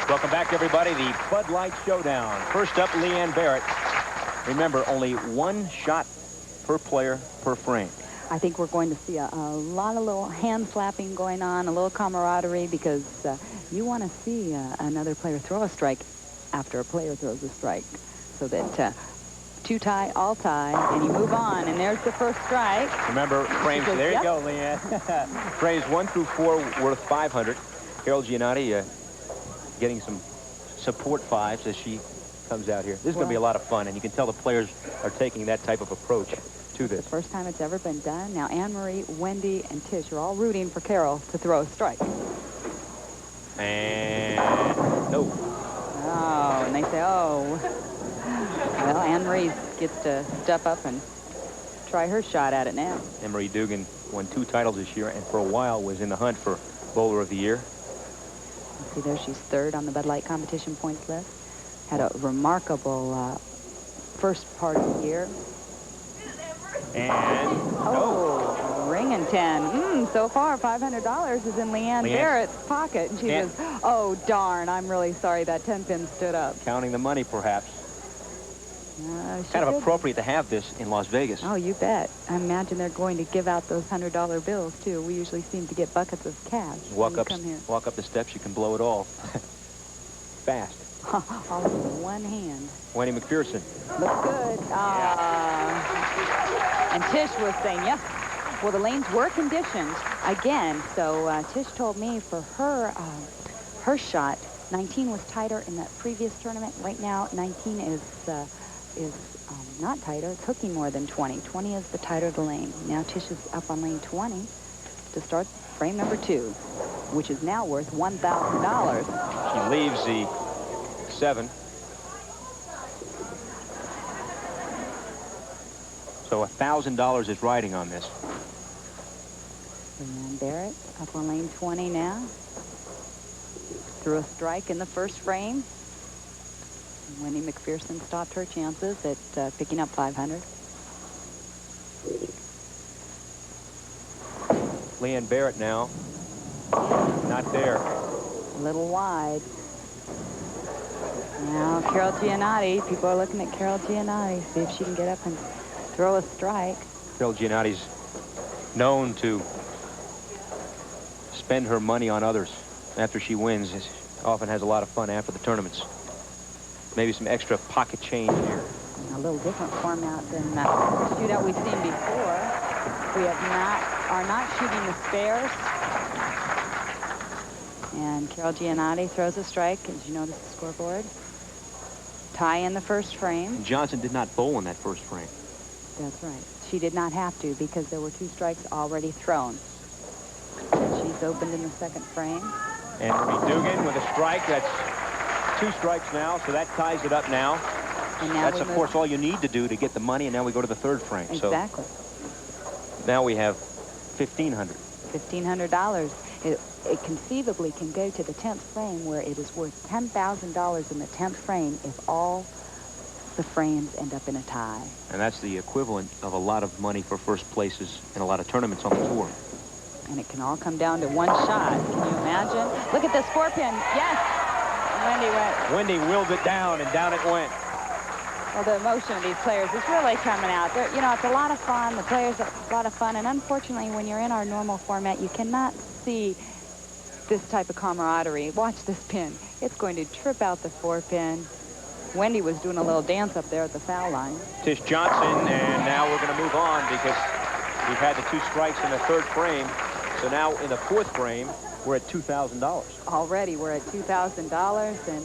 Welcome back, everybody. The Bud Light Showdown. First up, Leanne Barrette. Remember, only one shot per player per frame. I think we're going to see a lot of little hand slapping going on, a little camaraderie, because you want to see another player throw a strike after a player throws a strike, so that two tie, all tie, and you move on. And there's the first strike. Remember, frames. Says, there yep. You go, Leanne. Frames 1 through 4 worth 500. Carol-Gainotti getting some support fives as she comes out here. This is going to be a lot of fun, and you can tell the players are taking that type of approach to this. The first time it's ever been done. Now, Anne-Marie, Wendy, and Tish are all rooting for Carol to throw a strike. And no. Oh, and they say, oh. Well, Anne-Marie gets to step up and try her shot at it now. Anne-Marie-Duggan won 2 titles this year, and for a while was in the hunt for Bowler of the Year. See there, she's third on the Bud Light competition points list. Had a remarkable first part of the year. And ring and 10. So far, $500 is in Leanne Barrette's pocket. And she says, oh, darn, I'm really sorry that 10 pin stood up. Counting the money, perhaps. Kind of appropriate to have this in Las Vegas. Oh, you bet. I imagine they're going to give out those $100 bills, too. We usually seem to get buckets of cash. Walk up the steps, you can blow it all. Fast. All in one hand. Wendy Macpherson. Looks good. And Tish was saying, yes. Well, the lanes were conditioned again. So Tish told me for her her shot, 19 was tighter in that previous tournament. Right now, 19 is not tighter. It's hooking more than 20. 20 is the tighter the lane. Now Tish is up on lane 20 to start frame number 2, which is now worth $1,000. She leaves the 7. So $1,000 is riding on this. Leanne Barrette up on lane 20 now. Threw a strike in the first frame. Wendy Macpherson stopped her chances at picking up 500. Leanne Barrette now. Not there. A little wide. Now Carol-Gainotti. People are looking at Carol-Gainotti. See if she can get up and throw a strike. Carol-Gianotti's known to spend her money on others after she wins. She often has a lot of fun after the tournaments. Maybe some extra pocket change here. A little different format than the shootout we've seen before. We are not shooting the spares. And Carol-Gainotti throws a strike. As you notice the scoreboard. Tie in the first frame. And Johnson did not bowl in that first frame. That's right. She did not have to because there were 2 strikes already thrown. She's opened in the second frame. Anne-Marie-Duggan with a strike. That's 2 strikes now, so that ties it up now. And now that's, of course, all you need to do to get the money, and now we go to the 3rd frame. Exactly. So now we have $1,500. $1,500. It conceivably can go to the 10th frame, where it is worth $10,000 in the 10th frame if all the frames end up in a tie. And that's the equivalent of a lot of money for first places in a lot of tournaments on the tour. And it can all come down to one shot. Can you imagine? Look at this 4-pin. Yes! Wendy went. Wendy willed it down, and down it went. Well, the emotion of these players is really coming out. You know, it's a lot of fun. The players are a lot of fun. And unfortunately, when you're in our normal format, you cannot see this type of camaraderie. Watch this pin. It's going to trip out the 4-pin. Wendy was doing a little dance up there at the foul line. Tish Johnson, and now we're going to move on because we've had the 2 strikes in the 3rd frame. So now in the 4th frame, we're at $2,000. Already, we're at $2,000, and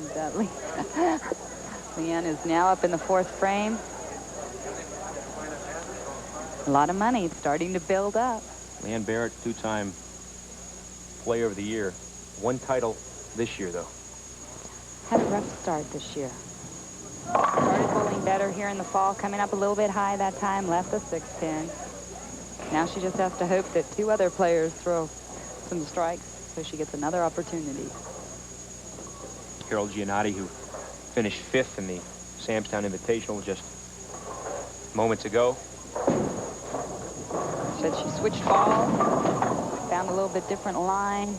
Leanne is now up in the 4th frame. A lot of money. It's starting to build up. Leanne Barrette, 2-time Player of the Year. 1 title this year, though. Had a rough start this year. Started bowling better here in the fall, coming up a little bit high that time, left the 6-pin. Now she just has to hope that 2 other players throw some strikes so she gets another opportunity. Carol-Gainotti, who finished 5th in the Samstown Invitational just moments ago. Said she switched balls, found a little bit different line,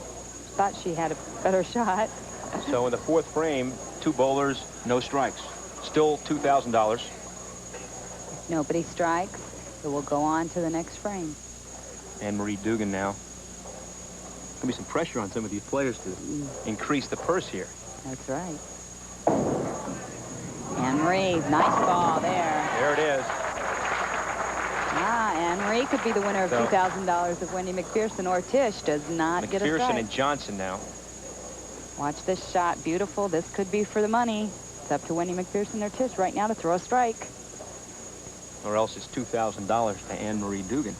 thought she had a better shot. So in the fourth frame, 2 bowlers, no strikes. Still $2,000. If nobody strikes, it will go on to the next frame. Anne-Marie-Duggan now. There'll be some pressure on some of these players to increase the purse here. That's right. Anne-Marie, nice ball there. There it is. Anne-Marie could be the winner of $2,000 if Wendy Macpherson or Tish does not get a strike. Macpherson and Johnson now. Watch this shot. Beautiful. This could be for the money. It's up to Wendy Macpherson or Tish right now to throw a strike. Or else it's $2,000 to Anne-Marie-Duggan.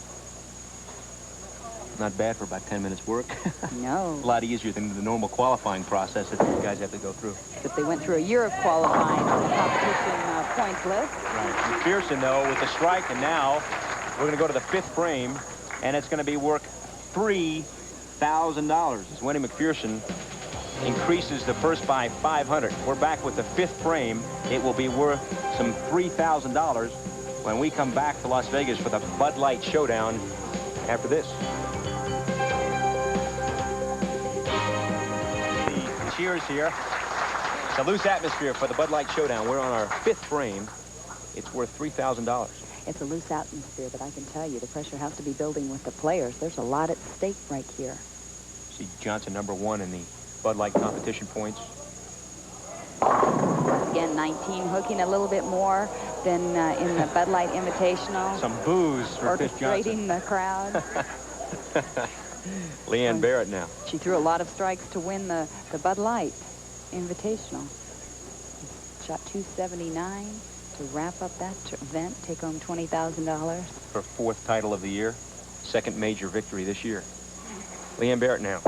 Not bad for about 10 minutes work. No. A lot easier than the normal qualifying process that these guys have to go through. But they went through a year of qualifying on the competition points list. Right. Macpherson, though, with the strike, and now we're going to go to the 5th frame, and it's going to be worth $3,000 as Wendy Macpherson increases the purse by 500. We're back with the 5th frame. It will be worth some $3,000 when we come back to Las Vegas for the Bud Light Showdown after this. The cheers here. It's a loose atmosphere for the Bud Light Showdown. We're on our 5th frame. It's worth $3,000. It's a loose atmosphere, but I can tell you the pressure has to be building with the players. There's a lot at stake right here. See Johnson #1 in the Bud Light competition points. Again, 19, hooking a little bit more than in the Bud Light Invitational. Some boos for Tish Johnson. Orchestrating the crowd. Leanne Barrette now. She threw a lot of strikes to win the Bud Light Invitational. Shot 279 to wrap up that event, take home $20,000. Her 4th title of the year, 2nd major victory this year. Leanne Barrette now.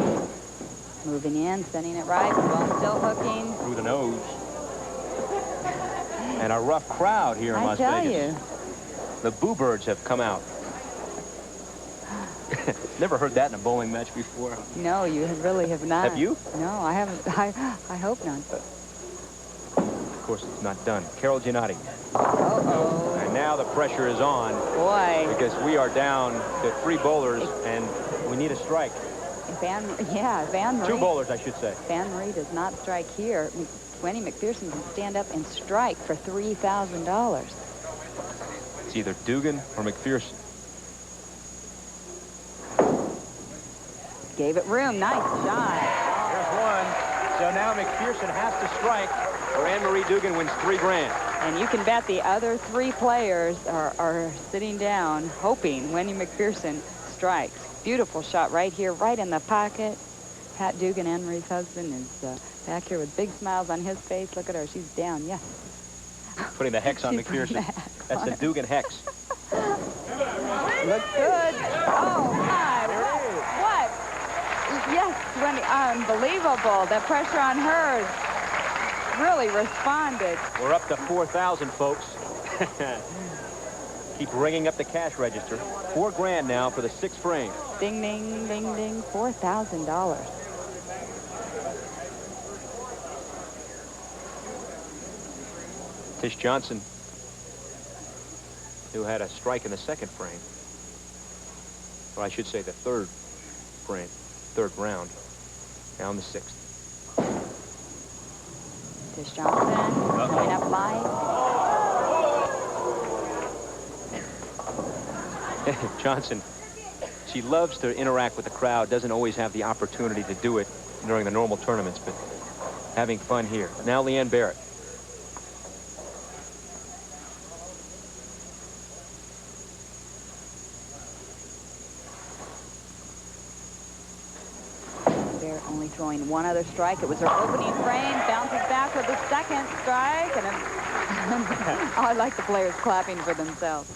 Moving in, sending it right, ball still hooking. Through the nose. And a rough crowd here in Las Vegas. I tell you. The Boo Birds have come out. Never heard that in a bowling match before. No, you really have not. Have you? No, I haven't. I hope not. Of course, it's not done. Carol-Gainotti. Uh-oh. And now the pressure is on. Boy. Because we are down to 3 bowlers, and we need a strike. If Anne-Marie. 2 bowlers, I should say. If Anne-Marie does not strike here, Wendy Macpherson can stand up and strike for $3,000. It's either Duggan or Macpherson. Gave it room. Nice shot. Here's one. So now Macpherson has to strike, or Anne-Marie-Duggan wins $3 grand. And you can bet the other 3 players are sitting down, hoping Wendy Macpherson strikes. Beautiful shot right here, right in the pocket. Pat Duggan, Anne-Marie's husband, is back here with big smiles on his face. Look at her. She's down. Yes. Putting the hex on Macpherson. That's the Duggan hex. Looks good. Oh, my. What? Yes, Wendy. Unbelievable. The pressure on her really responded. We're up to 4,000, folks. Keep ringing up the cash register. $4 grand now for the 6th frame. Ding, ding, ding, ding. $4,000. Tish Johnson, who had a strike in the 2nd frame. Or I should say the 3rd frame, 3rd round. Now in the 6th. Tish Johnson coming up live. Johnson, she loves to interact with the crowd, doesn't always have the opportunity to do it during the normal tournaments, but having fun here. Now Leanne Barrette. Barrette only throwing 1 other strike. It was her opening frame, bounces back for the 2nd strike. And I like the players clapping for themselves.